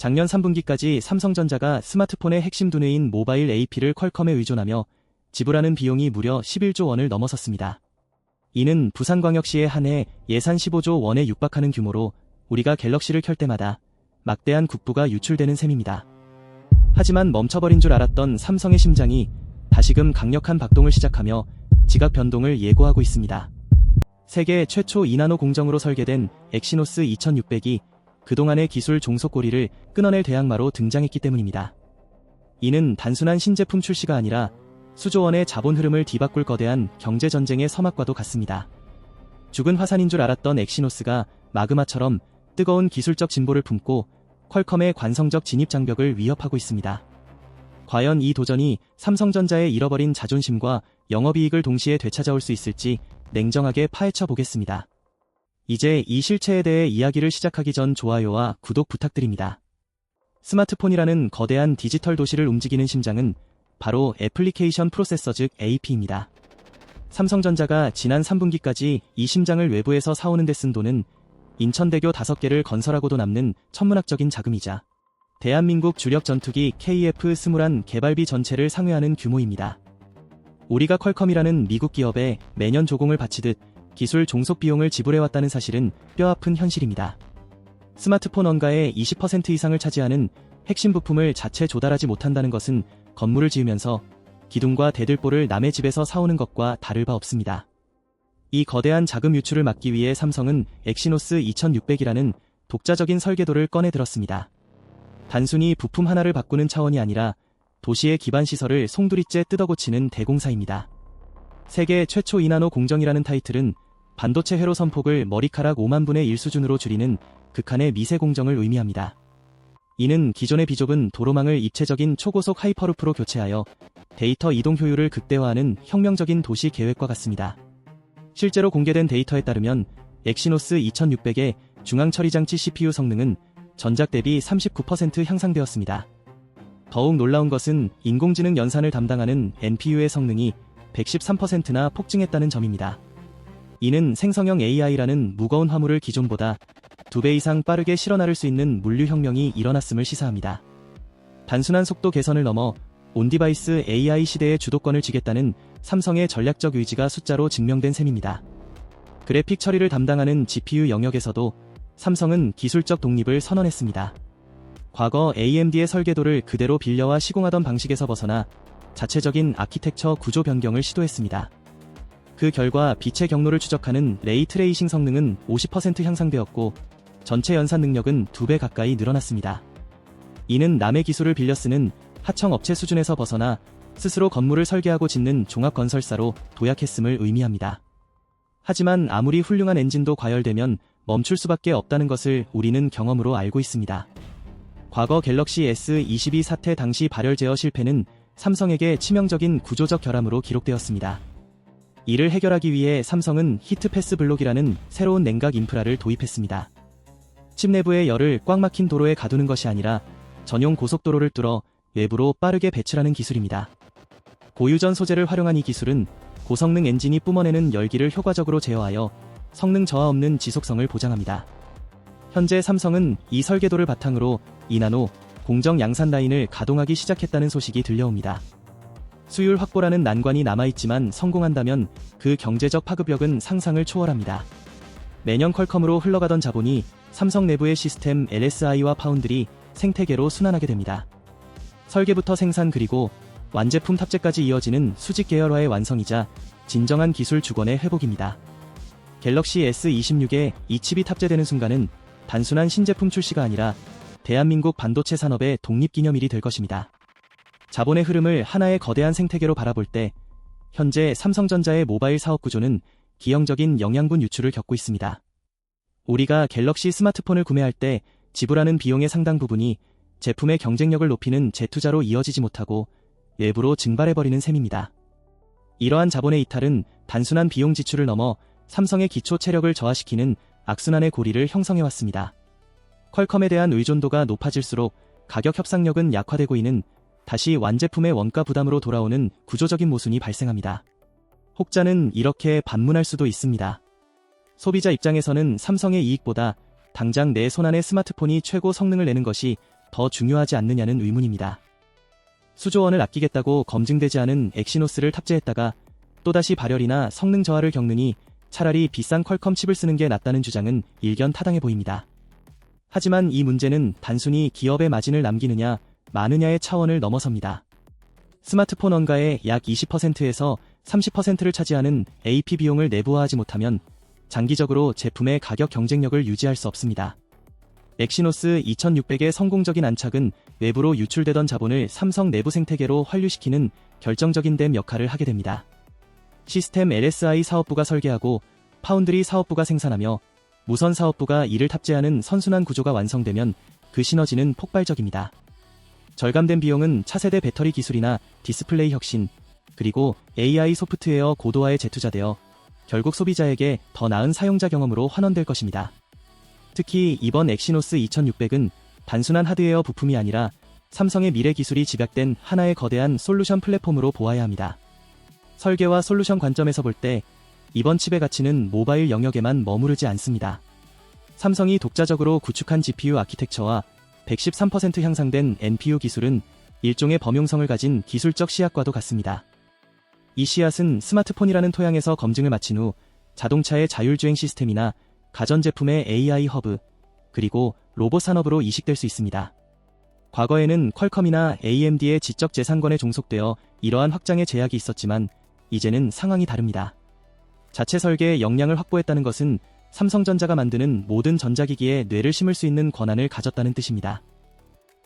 작년 3분기까지 삼성전자가 스마트폰의 핵심 두뇌인 모바일 AP를 퀄컴에 의존하며 지불하는 비용이 무려 11조 원을 넘어섰습니다. 이는 부산광역시의 한 해 예산 15조 원에 육박하는 규모로 우리가 갤럭시를 켤 때마다 막대한 국부가 유출되는 셈입니다. 하지만 멈춰버린 줄 알았던 삼성의 심장이 다시금 강력한 박동을 시작하며 지각 변동을 예고하고 있습니다. 세계 최초 2나노 공정으로 설계된 엑시노스 2600이 그동안의 기술 종속고리를 끊어낼 대항마로 등장했기 때문입니다. 이는 단순한 신제품 출시가 아니라 수조 원의 자본 흐름을 뒤바꿀 거대한 경제전쟁의 서막과도 같습니다. 죽은 화산인 줄 알았던 엑시노스가 마그마처럼 뜨거운 기술적 진보를 품고 퀄컴의 관성적 진입 장벽을 위협하고 있습니다. 과연 이 도전이 삼성전자의 잃어버린 자존심과 영업이익을 동시에 되찾아올 수 있을지 냉정하게 파헤쳐 보겠습니다. 이제 이 실체에 대해 이야기를 시작하기 전 좋아요와 구독 부탁드립니다. 스마트폰이라는 거대한 디지털 도시를 움직이는 심장은 바로 애플리케이션 프로세서 즉 AP입니다. 삼성전자가 지난 3분기까지 이 심장을 외부에서 사오는 데 쓴 돈은 인천대교 5개를 건설하고도 남는 천문학적인 자금이자 대한민국 주력 전투기 KF-21 개발비 전체를 상회하는 규모입니다. 우리가 퀄컴이라는 미국 기업에 매년 조공을 바치듯 기술 종속 비용을 지불해왔다는 사실은 뼈아픈 현실입니다. 스마트폰 원가의 20% 이상을 차지하는 핵심 부품을 자체 조달하지 못한다는 것은 건물을 지으면서 기둥과 대들보를 남의 집에서 사오는 것과 다를 바 없습니다. 이 거대한 자금 유출을 막기 위해 삼성은 엑시노스 2600이라는 독자적인 설계도를 꺼내 들었습니다. 단순히 부품 하나를 바꾸는 차원이 아니라 도시의 기반 시설을 송두리째 뜯어고치는 대공사입니다. 세계 최초 2나노 공정이라는 타이틀은 반도체 회로 선폭을 머리카락 5만 분의 1 수준으로 줄이는 극한의 미세 공정을 의미합니다. 이는 기존의 비좁은 도로망을 입체적인 초고속 하이퍼루프로 교체하여 데이터 이동 효율을 극대화하는 혁명적인 도시 계획과 같습니다. 실제로 공개된 데이터에 따르면 엑시노스 2600의 중앙처리장치 CPU 성능은 전작 대비 39% 향상되었습니다. 더욱 놀라운 것은 인공지능 연산을 담당하는 NPU의 성능이 113%나 폭증했다는 점입니다. 이는 생성형 AI라는 무거운 화물을 기존보다 2배 이상 빠르게 실어 나를 수 있는 물류혁명이 일어났음을 시사합니다. 단순한 속도 개선을 넘어 온디바이스 AI 시대의 주도권을 쥐겠다는 삼성의 전략적 의지가 숫자로 증명된 셈입니다. 그래픽 처리를 담당하는 GPU 영역에서도 삼성은 기술적 독립을 선언했습니다. 과거 AMD의 설계도를 그대로 빌려와 시공하던 방식에서 벗어나 자체적인 아키텍처 구조 변경을 시도했습니다. 그 결과 빛의 경로를 추적하는 레이 트레이싱 성능은 50% 향상되었고 전체 연산 능력은 2배 가까이 늘어났습니다. 이는 남의 기술을 빌려 쓰는 하청업체 수준에서 벗어나 스스로 건물을 설계하고 짓는 종합건설사로 도약했음을 의미합니다. 하지만 아무리 훌륭한 엔진도 과열되면 멈출 수밖에 없다는 것을 우리는 경험으로 알고 있습니다. 과거 갤럭시 S22 사태 당시 발열 제어 실패는 삼성에게 치명적인 구조적 결함으로 기록되었습니다. 이를 해결하기 위해 삼성은 히트패스 블록이라는 새로운 냉각 인프라를 도입했습니다. 칩 내부의 열을 꽉 막힌 도로에 가두는 것이 아니라 전용 고속도로를 뚫어 외부로 빠르게 배출하는 기술입니다. 고유전 소재를 활용한 이 기술은 고성능 엔진이 뿜어내는 열기를 효과적으로 제어하여 성능 저하 없는 지속성을 보장합니다. 현재 삼성은 이 설계도를 바탕으로 2나노 공정 양산 라인을 가동하기 시작했다는 소식이 들려옵니다. 수율 확보라는 난관이 남아있지만 성공한다면 그 경제적 파급력은 상상을 초월합니다. 매년 퀄컴으로 흘러가던 자본이 삼성 내부의 시스템 LSI와 파운드리, 생태계로 순환하게 됩니다. 설계부터 생산 그리고 완제품 탑재까지 이어지는 수직 계열화의 완성이자 진정한 기술 주권의 회복입니다. 갤럭시 S26에 이 칩이 탑재되는 순간은 단순한 신제품 출시가 아니라 대한민국 반도체 산업의 독립기념일이 될 것입니다. 자본의 흐름을 하나의 거대한 생태계로 바라볼 때 현재 삼성전자의 모바일 사업 구조는 기형적인 영양분 유출을 겪고 있습니다. 우리가 갤럭시 스마트폰을 구매할 때 지불하는 비용의 상당 부분이 제품의 경쟁력을 높이는 재투자로 이어지지 못하고 외부로 증발해버리는 셈입니다. 이러한 자본의 이탈은 단순한 비용 지출을 넘어 삼성의 기초 체력을 저하시키는 악순환의 고리를 형성해왔습니다. 퀄컴에 대한 의존도가 높아질수록 가격 협상력은 약화되고 이는 다시 완제품의 원가 부담으로 돌아오는 구조적인 모순이 발생합니다. 혹자는 이렇게 반문할 수도 있습니다. 소비자 입장에서는 삼성의 이익보다 당장 내 손안의 스마트폰이 최고 성능을 내는 것이 더 중요하지 않느냐는 의문입니다. 수조원을 아끼겠다고 검증되지 않은 엑시노스를 탑재했다가 또다시 발열이나 성능 저하를 겪느니 차라리 비싼 퀄컴 칩을 쓰는 게 낫다는 주장은 일견 타당해 보입니다. 하지만 이 문제는 단순히 기업의 마진을 남기느냐 마느냐의 차원을 넘어섭니다. 스마트폰 원가의 약 20%에서 30%를 차지하는 AP 비용을 내부화하지 못하면 장기적으로 제품의 가격 경쟁력을 유지할 수 없습니다. 엑시노스 2600의 성공적인 안착은 외부로 유출되던 자본을 삼성 내부 생태계로 환류시키는 결정적인 댐 역할을 하게 됩니다. 시스템 LSI 사업부가 설계하고 파운드리 사업부가 생산하며 무선 사업부가 이를 탑재하는 선순환 구조가 완성되면 그 시너지는 폭발적입니다. 절감된 비용은 차세대 배터리 기술이나 디스플레이 혁신, 그리고 AI 소프트웨어 고도화에 재투자되어 결국 소비자에게 더 나은 사용자 경험으로 환원될 것입니다. 특히 이번 엑시노스 2600은 단순한 하드웨어 부품이 아니라 삼성의 미래 기술이 집약된 하나의 거대한 솔루션 플랫폼으로 보아야 합니다. 설계와 솔루션 관점에서 볼 때 이번 칩의 가치는 모바일 영역에만 머무르지 않습니다. 삼성이 독자적으로 구축한 GPU 아키텍처와 113% 향상된 NPU 기술은 일종의 범용성을 가진 기술적 씨앗과도 같습니다. 이 씨앗은 스마트폰이라는 토양에서 검증을 마친 후 자동차의 자율주행 시스템이나 가전제품의 AI 허브, 그리고 로봇 산업으로 이식될 수 있습니다. 과거에는 퀄컴이나 AMD의 지적 재산권에 종속되어 이러한 확장에 제약이 있었지만 이제는 상황이 다릅니다. 자체 설계의 역량을 확보했다는 것은 삼성전자가 만드는 모든 전자기기에 뇌를 심을 수 있는 권한을 가졌다는 뜻입니다.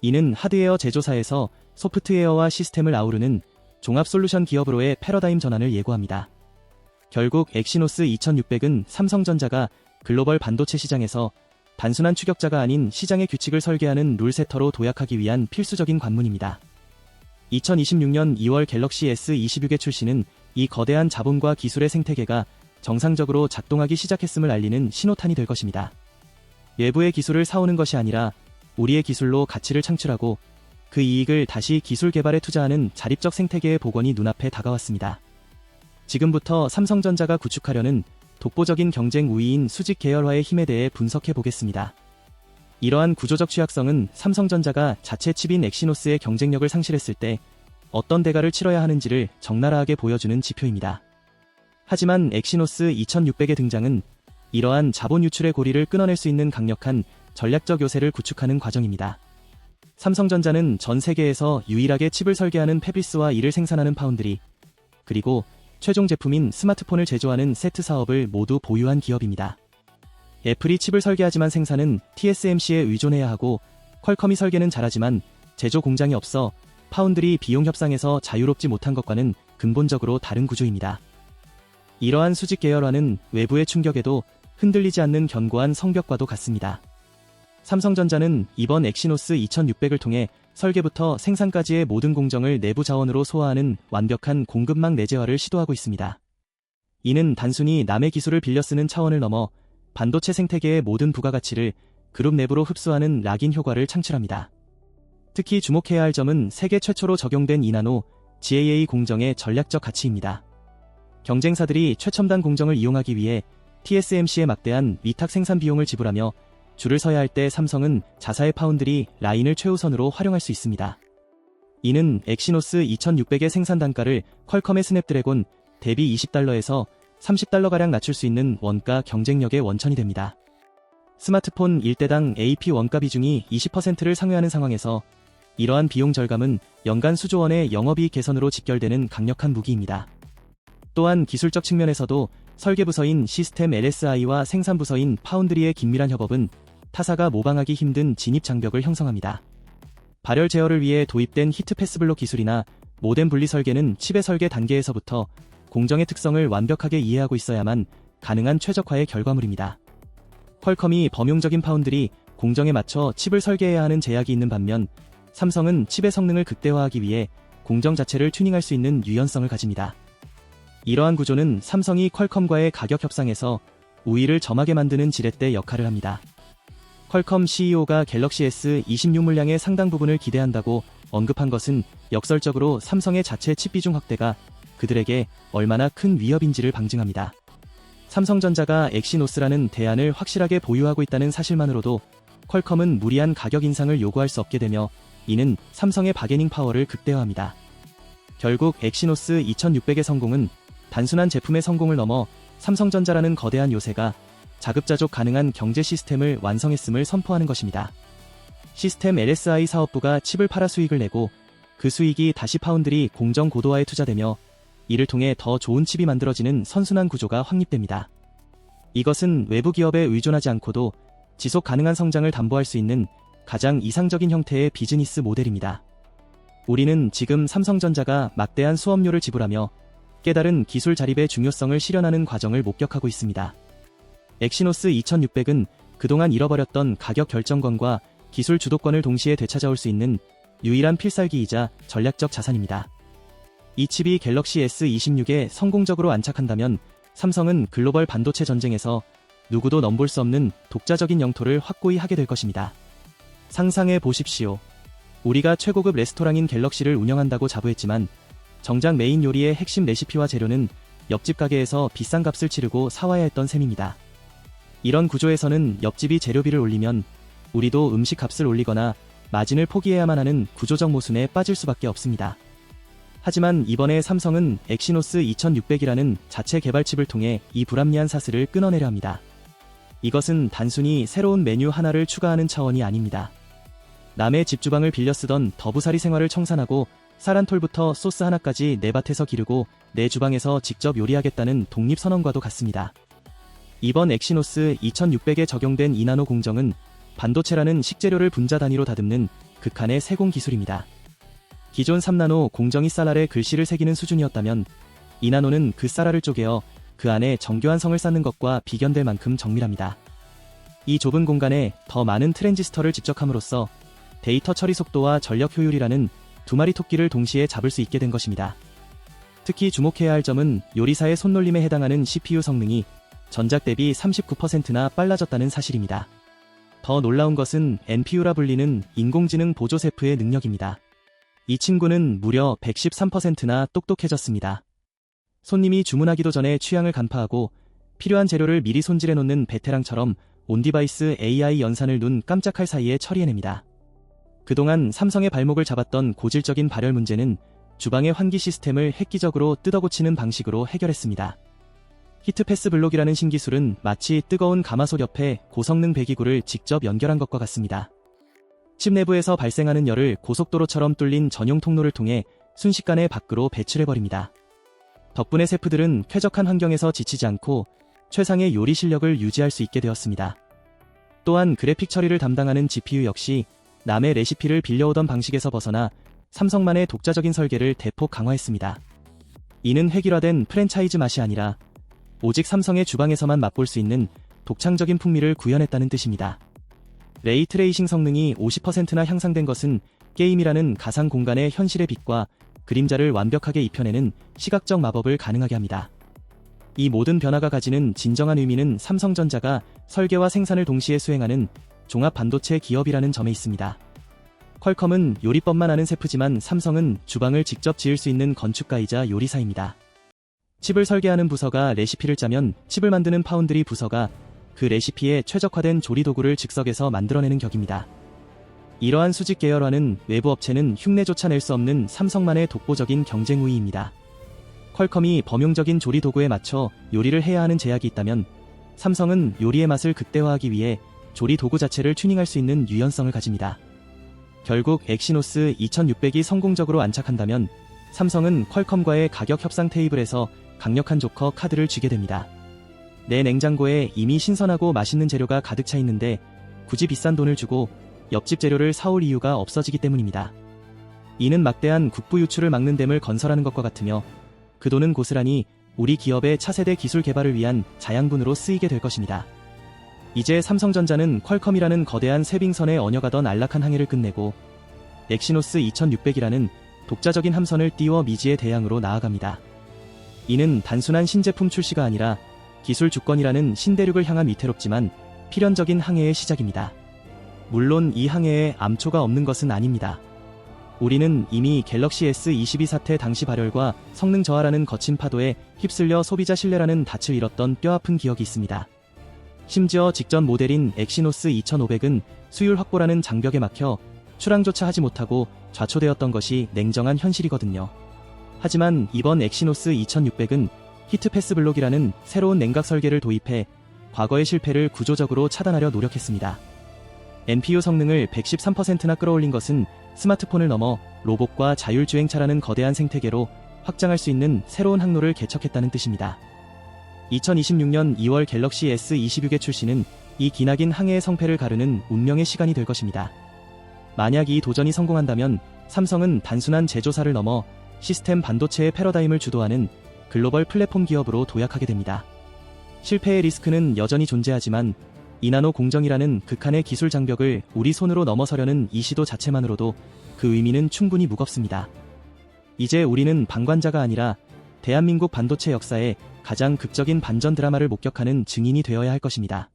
이는 하드웨어 제조사에서 소프트웨어와 시스템을 아우르는 종합 솔루션 기업으로의 패러다임 전환을 예고합니다. 결국 엑시노스 2600은 삼성전자가 글로벌 반도체 시장에서 단순한 추격자가 아닌 시장의 규칙을 설계하는 룰세터로 도약하기 위한 필수적인 관문입니다. 2026년 2월 갤럭시 S26의 출시는 이 거대한 자본과 기술의 생태계가 정상적으로 작동하기 시작했음을 알리는 신호탄이 될 것입니다. 외부의 기술을 사오는 것이 아니라 우리의 기술로 가치를 창출하고 그 이익을 다시 기술 개발에 투자하는 자립적 생태계의 복원이 눈앞에 다가왔습니다. 지금부터 삼성전자가 구축하려는 독보적인 경쟁 우위인 수직 계열화의 힘에 대해 분석해 보겠습니다. 이러한 구조적 취약성은 삼성전자가 자체 칩인 엑시노스의 경쟁력을 상실했을 때 어떤 대가를 치러야 하는지를 적나라하게 보여주는 지표입니다. 하지만 엑시노스 2600의 등장은 이러한 자본 유출의 고리를 끊어낼 수 있는 강력한 전략적 요새를 구축하는 과정입니다. 삼성전자는 전 세계에서 유일하게 칩을 설계하는 패비스와 이를 생산하는 파운드리, 그리고 최종 제품인 스마트폰을 제조하는 세트 사업을 모두 보유한 기업입니다. 애플이 칩을 설계하지만 생산은 TSMC에 의존해야 하고 퀄컴이 설계는 잘하지만 제조 공장이 없어 파운드리 비용 협상에서 자유롭지 못한 것과는 근본적으로 다른 구조입니다. 이러한 수직 계열화는 외부의 충격에도 흔들리지 않는 견고한 성벽과도 같습니다. 삼성전자는 이번 엑시노스 2600을 통해 설계부터 생산까지의 모든 공정을 내부 자원으로 소화하는 완벽한 공급망 내재화를 시도하고 있습니다. 이는 단순히 남의 기술을 빌려 쓰는 차원을 넘어 반도체 생태계의 모든 부가가치를 그룹 내부로 흡수하는 락인 효과를 창출합니다. 특히 주목해야 할 점은 세계 최초로 적용된 2나노 GAA 공정의 전략적 가치입니다. 경쟁사들이 최첨단 공정을 이용하기 위해 TSMC에 막대한 위탁 생산 비용을 지불하며 줄을 서야 할 때 삼성은 자사의 파운드리 라인을 최우선으로 활용할 수 있습니다. 이는 엑시노스 2600의 생산 단가를 퀄컴의 스냅드래곤 대비 $20에서 $30가량 낮출 수 있는 원가 경쟁력의 원천이 됩니다. 스마트폰 1대당 AP 원가 비중이 20%를 상회하는 상황에서 이러한 비용 절감은 연간 수조 원의 영업이익 개선으로 직결되는 강력한 무기입니다. 또한 기술적 측면에서도 설계부서인 시스템 LSI와 생산부서인 파운드리의 긴밀한 협업은 타사가 모방하기 힘든 진입 장벽을 형성합니다. 발열 제어를 위해 도입된 히트 패스블록 기술이나 모뎀 분리 설계는 칩의 설계 단계에서부터 공정의 특성을 완벽하게 이해하고 있어야만 가능한 최적화의 결과물입니다. 퀄컴이 범용적인 파운드리 공정에 맞춰 칩을 설계해야 하는 제약이 있는 반면 삼성은 칩의 성능을 극대화하기 위해 공정 자체를 튜닝할 수 있는 유연성을 가집니다. 이러한 구조는 삼성이 퀄컴과의 가격 협상에서 우위를 점하게 만드는 지렛대 역할을 합니다. 퀄컴 CEO가 갤럭시 S26 물량의 상당 부분을 기대한다고 언급한 것은 역설적으로 삼성의 자체 칩 비중 확대가 그들에게 얼마나 큰 위협인지를 방증합니다. 삼성전자가 엑시노스라는 대안을 확실하게 보유하고 있다는 사실만으로도 퀄컴은 무리한 가격 인상을 요구할 수 없게 되며 이는 삼성의 바게닝 파워를 극대화합니다. 결국 엑시노스 2600의 성공은 단순한 제품의 성공을 넘어 삼성전자라는 거대한 요새가 자급자족 가능한 경제 시스템을 완성했음을 선포하는 것입니다. 시스템 LSI 사업부가 칩을 팔아 수익을 내고 그 수익이 다시 파운드리 공정 고도화에 투자되며 이를 통해 더 좋은 칩이 만들어지는 선순환 구조가 확립됩니다. 이것은 외부 기업에 의존하지 않고도 지속 가능한 성장을 담보할 수 있는 가장 이상적인 형태의 비즈니스 모델입니다. 우리는 지금 삼성전자가 막대한 수업료를 지불하며 깨달은 기술 자립의 중요성을 실현하는 과정을 목격하고 있습니다. 엑시노스 2600은 그동안 잃어버렸던 가격 결정권과 기술 주도권을 동시에 되찾아올 수 있는 유일한 필살기이자 전략적 자산입니다. 이 칩이 갤럭시 S26에 성공적으로 안착한다면 삼성은 글로벌 반도체 전쟁에서 누구도 넘볼 수 없는 독자적인 영토를 확고히 하게 될 것입니다. 상상해 보십시오. 우리가 최고급 레스토랑인 갤럭시를 운영한다고 자부했지만 정작 메인 요리의 핵심 레시피와 재료는 옆집 가게에서 비싼 값을 치르고 사와야 했던 셈입니다. 이런 구조에서는 옆집이 재료비를 올리면 우리도 음식 값을 올리거나 마진을 포기해야만 하는 구조적 모순에 빠질 수밖에 없습니다. 하지만 이번에 삼성은 엑시노스 2600이라는 자체 개발 칩을 통해 이 불합리한 사슬을 끊어내려 합니다. 이것은 단순히 새로운 메뉴 하나를 추가하는 차원이 아닙니다. 남의 집 주방을 빌려 쓰던 더부살이 생활을 청산하고 쌀 한 톨부터 소스 하나까지 내 밭에서 기르고 내 주방에서 직접 요리하겠다는 독립선언과도 같습니다. 이번 엑시노스 2600에 적용된 2나노 공정은 반도체라는 식재료를 분자 단위로 다듬는 극한의 세공 기술입니다. 기존 3나노 공정이 쌀 아래 글씨를 새기는 수준이었다면 2나노는 그 쌀알을 쪼개어 그 안에 정교한 성을 쌓는 것과 비견될 만큼 정밀합니다. 이 좁은 공간에 더 많은 트랜지스터를 집적함으로써 데이터 처리 속도와 전력 효율이라는 두 마리 토끼를 동시에 잡을 수 있게 된 것입니다. 특히 주목해야 할 점은 요리사의 손놀림에 해당하는 CPU 성능이 전작 대비 39%나 빨라졌다는 사실입니다. 더 놀라운 것은 NPU라 불리는 인공지능 보조 세프의 능력입니다. 이 친구는 무려 113%나 똑똑해졌습니다. 손님이 주문하기도 전에 취향을 간파하고 필요한 재료를 미리 손질해 놓는 베테랑처럼 온디바이스 AI 연산을 눈 깜짝할 사이에 처리해냅니다. 그동안 삼성의 발목을 잡았던 고질적인 발열 문제는 주방의 환기 시스템을 획기적으로 뜯어고치는 방식으로 해결했습니다. 히트패스 블록이라는 신기술은 마치 뜨거운 가마솥 옆에 고성능 배기구를 직접 연결한 것과 같습니다. 칩 내부에서 발생하는 열을 고속도로처럼 뚫린 전용 통로를 통해 순식간에 밖으로 배출해버립니다. 덕분에 셰프들은 쾌적한 환경에서 지치지 않고 최상의 요리 실력을 유지할 수 있게 되었습니다. 또한 그래픽 처리를 담당하는 GPU 역시 남의 레시피를 빌려오던 방식에서 벗어나 삼성만의 독자적인 설계를 대폭 강화했습니다. 이는 획일화된 프랜차이즈 맛이 아니라 오직 삼성의 주방에서만 맛볼 수 있는 독창적인 풍미를 구현했다는 뜻입니다. 레이트레이싱 성능이 50%나 향상된 것은 게임이라는 가상 공간의 현실의 빛과 그림자를 완벽하게 입혀내는 시각적 마법을 가능하게 합니다. 이 모든 변화가 가지는 진정한 의미는 삼성전자가 설계와 생산을 동시에 수행하는 종합 반도체 기업이라는 점에 있습니다. 퀄컴은 요리법만 아는 셰프지만 삼성은 주방을 직접 지을 수 있는 건축가이자 요리사입니다. 칩을 설계하는 부서가 레시피를 짜면 칩을 만드는 파운드리 부서가 그 레시피에 최적화된 조리 도구를 즉석에서 만들어내는 격입니다. 이러한 수직 계열화는 외부 업체는 흉내조차 낼 수 없는 삼성만의 독보적인 경쟁 우위입니다. 퀄컴이 범용적인 조리 도구에 맞춰 요리를 해야 하는 제약이 있다면 삼성은 요리의 맛을 극대화하기 위해 조리 도구 자체를 튜닝할 수 있는 유연성을 가집니다. 결국 엑시노스 2600이 성공적으로 안착한다면 삼성은 퀄컴과의 가격 협상 테이블에서 강력한 조커 카드를 쥐게 됩니다. 내 냉장고에 이미 신선하고 맛있는 재료가 가득 차 있는데 굳이 비싼 돈을 주고 옆집 재료를 사올 이유가 없어지기 때문입니다. 이는 막대한 국부 유출을 막는 댐을 건설하는 것과 같으며 그 돈은 고스란히 우리 기업의 차세대 기술 개발을 위한 자양분으로 쓰이게 될 것입니다. 이제 삼성전자는 퀄컴이라는 거대한 쇠빙선에 얹어가던 안락한 항해를 끝내고 엑시노스 2600이라는 독자적인 함선을 띄워 미지의 대양으로 나아갑니다. 이는 단순한 신제품 출시가 아니라 기술 주권이라는 신대륙을 향한 위태롭지만 필연적인 항해의 시작입니다. 물론 이 항해에 암초가 없는 것은 아닙니다. 우리는 이미 갤럭시 S22 사태 당시 발열과 성능 저하라는 거친 파도에 휩쓸려 소비자 신뢰라는 닻을 잃었던 뼈아픈 기억이 있습니다. 심지어 직전 모델인 엑시노스 2500은 수율 확보라는 장벽에 막혀 출항조차 하지 못하고 좌초되었던 것이 냉정한 현실이거든요. 하지만 이번 엑시노스 2600은 히트패스 블록이라는 새로운 냉각 설계를 도입해 과거의 실패를 구조적으로 차단하려 노력했습니다. NPU 성능을 113%나 끌어올린 것은 스마트폰을 넘어 로봇과 자율주행차라는 거대한 생태계로 확장할 수 있는 새로운 항로를 개척했다는 뜻입니다. 2026년 2월 갤럭시 S26의 출시는 이 기나긴 항해의 성패를 가르는 운명의 시간이 될 것입니다. 만약 이 도전이 성공한다면 삼성은 단순한 제조사를 넘어 시스템 반도체의 패러다임을 주도하는 글로벌 플랫폼 기업으로 도약하게 됩니다. 실패의 리스크는 여전히 존재하지만 이나노 공정이라는 극한의 기술 장벽을 우리 손으로 넘어서려는 이 시도 자체만으로도 그 의미는 충분히 무겁습니다. 이제 우리는 방관자가 아니라 대한민국 반도체 역사의 가장 극적인 반전 드라마를 목격하는 증인이 되어야 할 것입니다.